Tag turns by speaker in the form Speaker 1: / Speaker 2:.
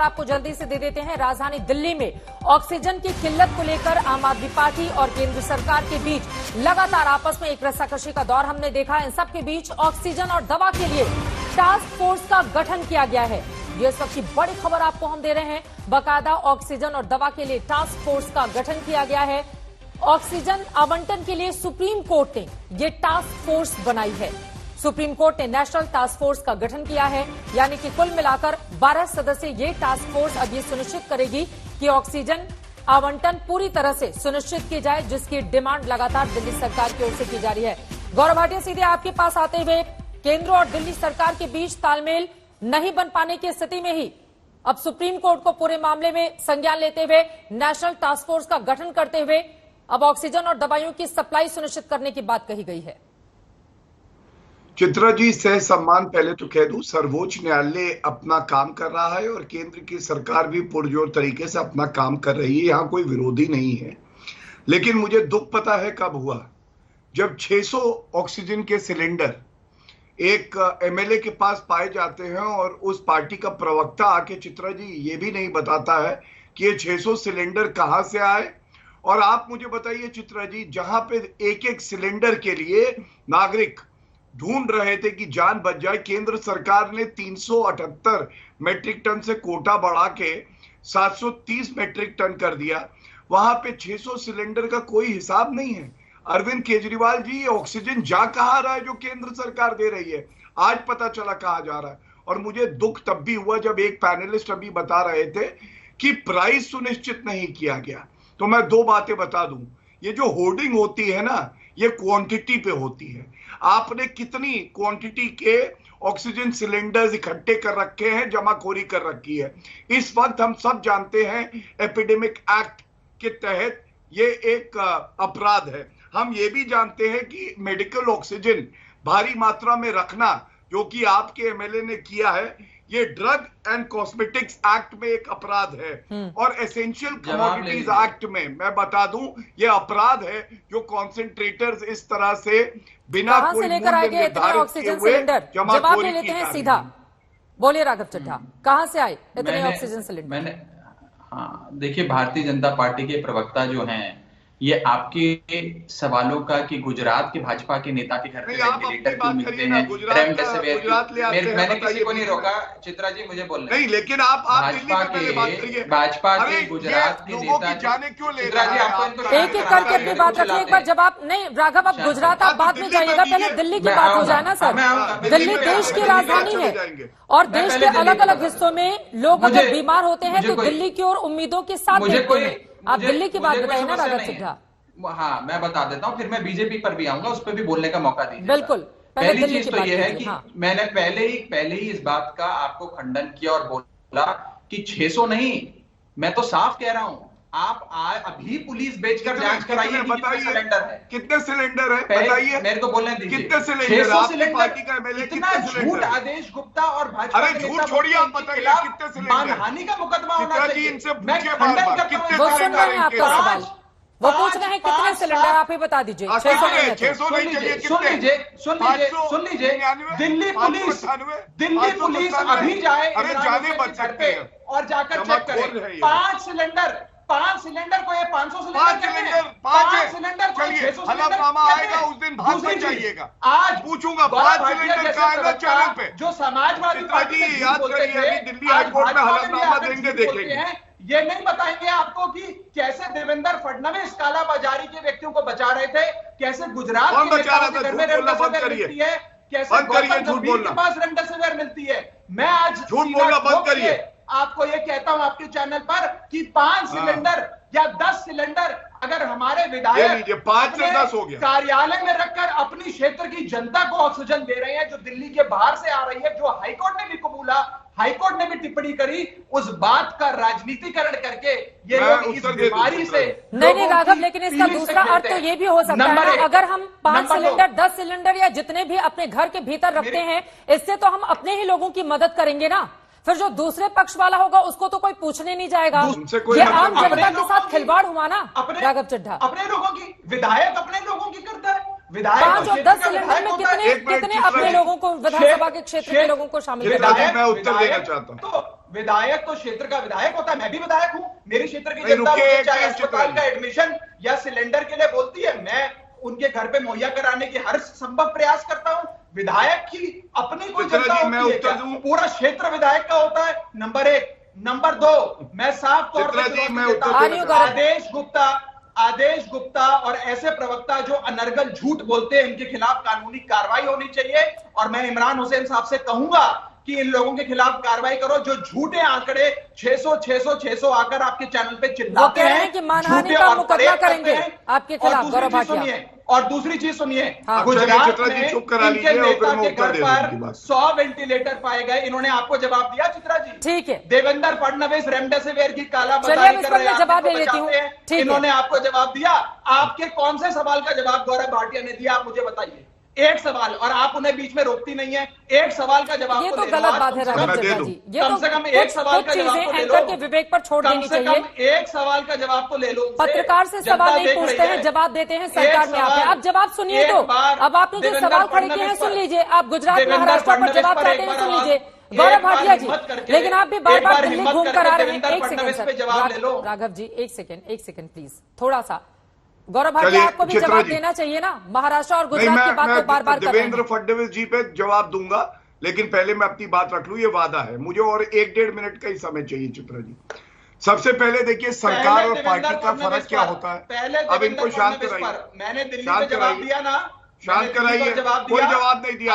Speaker 1: आपको जल्दी से दे देते हैं। राजधानी दिल्ली में ऑक्सीजन की किल्लत को लेकर आम आदमी पार्टी और केंद्र सरकार के बीच लगातार आपस में एक रस्साकशी का दौर हमने देखा। इन सबके बीच ऑक्सीजन और दवा के लिए टास्क फोर्स का गठन किया गया है। ये सबकी बड़ी खबर आपको हम दे रहे हैं। बाकायदा ऑक्सीजन और दवा के लिए टास्क फोर्स का गठन किया गया है। ऑक्सीजन आवंटन के लिए सुप्रीम कोर्ट ने ये टास्क फोर्स बनाई है। सुप्रीम कोर्ट ने नेशनल टास्क फोर्स का गठन किया है, यानी कि कुल मिलाकर 12 सदस्यीय ये टास्क फोर्स अब ये सुनिश्चित करेगी कि ऑक्सीजन आवंटन पूरी तरह से सुनिश्चित की जाए, जिसकी डिमांड लगातार दिल्ली सरकार की ओर से की जा रही है। गौरव भाटिया, सीधे आपके पास आते हुए, केंद्र और दिल्ली सरकार के बीच तालमेल नहीं बन पाने की स्थिति में ही अब सुप्रीम कोर्ट को पूरे मामले में संज्ञान लेते हुए नेशनल टास्क फोर्स का गठन करते हुए अब ऑक्सीजन और दवाइयों की सप्लाई सुनिश्चित करने की बात कही गई है।
Speaker 2: चित्रा जी, सह सम्मान पहले तो कह दूं, सर्वोच्च न्यायालय अपना काम कर रहा है और केंद्र की सरकार भी पुरजोर तरीके से अपना काम कर रही है। यहां कोई विरोधी नहीं है। लेकिन मुझे दुख पता है कब हुआ, जब 600 ऑक्सीजन के सिलेंडर एक एमएलए के पास पाए जाते हैं और उस पार्टी का प्रवक्ता आके, चित्रा जी, ये भी नहीं बताता है कि ये 600 सिलेंडर कहां से आए। और आप मुझे बताइए चित्रा जी, जहां पे एक एक सिलेंडर के लिए नागरिक ढूंढ रहे थे कि जान बच जाए, केंद्र सरकार ने 378 मेट्रिक टन से कोटा बढ़ा के 730 मेट्रिक टन कर दिया। वहां पे 600 सिलेंडर का कोई हिसाब नहीं है। अरविंद केजरीवाल जी, ये ऑक्सीजन जा कहां रहा है जो केंद्र सरकार दे रही है? आज पता चला कहा जा रहा है। और मुझे दुख तब भी हुआ जब एक पैनलिस्ट अभी बता रहे थे कि प्राइस सुनिश्चित नहीं किया गया। तो मैं दो बातें बता दूं, ये जो होर्डिंग होती है ना, ये क्वांटिटी पे होती है। आपने कितनी क्वांटिटी के ऑक्सीजन सिलेंडर्स इकट्ठे कर रखे हैं, जमाखोरी कर रखी है। इस वक्त हम सब जानते हैं एपिडेमिक एक्ट के तहत ये एक अपराध है। हम ये भी जानते हैं कि मेडिकल ऑक्सीजन भारी मात्रा में रखना, जो कि आपके एमएलए ने किया है, ये ड्रग एंड कॉस्मेटिक्स एक्ट में एक अपराध है। और एसेंशियल कमोडिटीज एक्ट में मैं बता दूं, ये अपराध है जो कॉन्सेंट्रेटर्स इस तरह से बिना कोई
Speaker 1: लेकर आएंगे इतने ऑक्सीजन सिलेंडर। जवाब ले लेते हैं सीधा। बोलिए राघव चड्ढा, कहां से आए इतने ऑक्सीजन सिलेंडर?
Speaker 3: हाँ, देखिए, भारतीय जनता पार्टी के प्रवक्ता जो हैं, ये आपके सवालों का कि गुजरात के भाजपा के नेता के घर पे वेंटिलेटर क्यों मिलते हैं, रेमडेसिविर, मैंने किसी को नहीं रोका। चित्रा जी, मुझे बोलने
Speaker 2: नहीं, लेकिन आप
Speaker 3: भाजपा के गुजरात के नेता
Speaker 2: जाने क्यों ले
Speaker 1: रहे हैं? एक एक करके अपनी बात रखिए। एक बार जवाब नहीं राघव, आप गुजरात आप बाद में जाइएगा, पहले दिल्ली की बात हो जाए ना सर। दिल्ली देश की राजधानी है और देश के अलग अलग हिस्सों में लोग अगर बीमार होते हैं तो दिल्ली की ओर उम्मीदों के साथ देखते हैं। आप दिल्ली की बात बताइए ना राघव चड्ढा।
Speaker 3: हाँ, मैं बता देता हूँ, फिर मैं बीजेपी पर भी आऊंगा, उस पर भी बोलने का मौका दीजिए।
Speaker 1: बिल्कुल।
Speaker 3: पहली चीज तो ये है कि मैंने पहले ही इस बात का आपको खंडन किया और बोला कि 600 नहीं, मैं तो साफ कह रहा हूँ, आप अभी पुलिस बेचकर जांच कराइए कितने सिलेंडर है।
Speaker 2: कितने सिलेंडर है बताइए,
Speaker 3: मेरे को बोलने दीजिए।
Speaker 2: कितने सिलेंडर?
Speaker 3: 600 सिलेंडर।
Speaker 2: पार्टी का एमएलए
Speaker 3: कितना झूठ आदेश गुप्ता और भाजपा
Speaker 2: अरे झूठ छोड़िए, आप बताइए कितने सिलेंडर?
Speaker 3: मानहानि का मुकदमा होना चाहिए।
Speaker 2: इनसे
Speaker 3: मैं खंडन करता हूं।
Speaker 1: वो सुन रहे हैं आपका सवाल, वो पूछ रहे हैं कितने सिलेंडर, आप ही बता दीजिए। 600
Speaker 3: सुन लीजिए। दिल्ली पुलिस अभी जाए घर पे और जाकर चेक करे। 5 सिलेंडर को ये 500 सिलेंडर, 5 सिलेंडर को 600 सिलेंडर
Speaker 2: आएगा उस दिन भाग में जाइएगा।
Speaker 3: आज
Speaker 2: पूछूंगा 5 सिलेंडर का आएगा चैनल पे।
Speaker 3: जो समाजवादी पार्टी
Speaker 2: याद करिए, अभी दिल्ली हाईकोर्ट में हलफनामा देंगे, देखेंगे।
Speaker 3: ये नहीं बताएंगे आपको कि कैसे देवेंद्र फडणवीस काला बाजारी के व्यक्तियों को बचा रहे थे, कैसे गुजरात के घर में रेमडेसिविर मिलती है, कैसे गौतम गंभीर के पास रेमडेसिविर मिलती है। मैं आज
Speaker 2: झूठ बोलना बंद करिए।
Speaker 3: आपको ये कहता हूं आपके चैनल पर कि 5 सिलेंडर या 10 सिलेंडर अगर हमारे विधायक
Speaker 2: 5 से 10 हो गया
Speaker 3: कार्यालय में रखकर अपनी क्षेत्र की जनता को ऑक्सीजन दे रहे हैं, जो दिल्ली के बाहर से आ रही है, जो हाईकोर्ट ने भी कबूला, हाईकोर्ट ने भी टिप्पणी करी, उस बात का राजनीतिकरण करके ये लोग इस बीमारी से
Speaker 1: नहीं राघव, लेकिन इसका दूसरा अर्थ तो ये भी हो सकता है ना, अगर हम 5 सिलेंडर 10 सिलेंडर या जितने भी अपने घर के भीतर रखते हैं, इससे तो हम अपने ही लोगों की मदद करेंगे ना। फिर जो दूसरे पक्ष वाला होगा उसको तो कोई पूछने नहीं जाएगा। ये आम जनता के साथ खिलवाड़ हुआ ना राघव चड्ढा।
Speaker 3: अपने लोगों की, विधायक अपने लोगों की करता है।
Speaker 1: 5 और 10 सिलेंडर में कितने अपने लोगों को, विधानसभा के क्षेत्र के लोगों को शामिल
Speaker 2: मैं उत्तर देना चाहता हूँ।
Speaker 4: विधायक तो क्षेत्र का विधायक होता है, मैं भी विधायक हूं, मेरी क्षेत्र की जनता मुझे चाहे अस्पताल का एडमिशन या सिलेंडर के लिए बोलती है, मैं उनके घर पे मुहैया कराने की हर संभव प्रयास करता हूं। विधायक की अपनी कोई जनता होती है क्या? पूरा क्षेत्र विधायक का होता है, नंबर एक। नंबर दो, मैं साफ तौर पर आदेश गुप्ता और ऐसे प्रवक्ता जो अनर्गल झूठ बोलते हैं, इनके खिलाफ कानूनी कार्रवाई होनी चाहिए। और मैं इमरान हुसैन साहब से कहूंगा कि इन लोगों के खिलाफ कार्रवाई करो जो झूठे आंकड़े 600 आकर आपके चैनल पे चिल्लाते हैं
Speaker 1: कि मानहानि का मुकदमा करेंगे आपके खिलाफ। गौरव भाटिया,
Speaker 4: और दूसरी चीज सुनिए, गुजरात में इनके नेता के घर पर 100 वेंटिलेटर पाए गए, इन्होंने आपको जवाब दिया चित्रा जी?
Speaker 1: ठीक है।
Speaker 4: देवेंद्र फडणवीस रेमडेसिविर की कालाबाजारी कर रहे हैं,
Speaker 1: जवाब दे लेती हूं।
Speaker 4: इन्होंने आपको जवाब दिया? आपके कौन से सवाल का जवाब गौरव भाटिया ने दिया, आप मुझे बताइए। एक सवाल, और आप उन्हें बीच में रोकती नहीं है। एक सवाल का जवाब
Speaker 1: ये तो गलत बात है राघव चड्ढा जी, ये
Speaker 4: कम से कम एक सवाल का जवाब तो ले लो,
Speaker 1: के विवेक पर छोड़ देनी चाहिए।
Speaker 4: कम से कम एक सवाल का जवाब तो ले लो।
Speaker 1: पत्रकार से सवाल नहीं पूछते हैं, जवाब देते हैं सरकार में आते हैं। आप जवाब सुनिए तो, अब आपने जो सवाल खड़े किए हैं सुन लीजिए। आप गुजरात महाराष्ट्र पर जवाब चाहते हैं, सुन लीजिए गौरव भाटिया जी। लेकिन आप भी बार बार दिल्ली घूम कर आ रहे हैं। एक सेकंड राघव जी, एक सेकंड प्लीज, थोड़ा सा। गौरव भाटिया, आपको भी जवाब देना चाहिए ना, महाराष्ट्र और गुजरात की बात को बार बार
Speaker 2: देवेंद्र फडणवीस जी पे जवाब दूंगा, लेकिन पहले मैं अपनी बात रख लूं, ये वादा है मुझे, और 1-1.5 मिनट का ही समय चाहिए चित्रा जी। सबसे पहले देखिए, सरकार और पार्टी का फर्क क्या होता है। अब इनको शांत कराइए,
Speaker 4: मैंने दिल्ली में जवाब दिया ना,
Speaker 2: शांत कराइए, कोई जवाब नहीं दिया।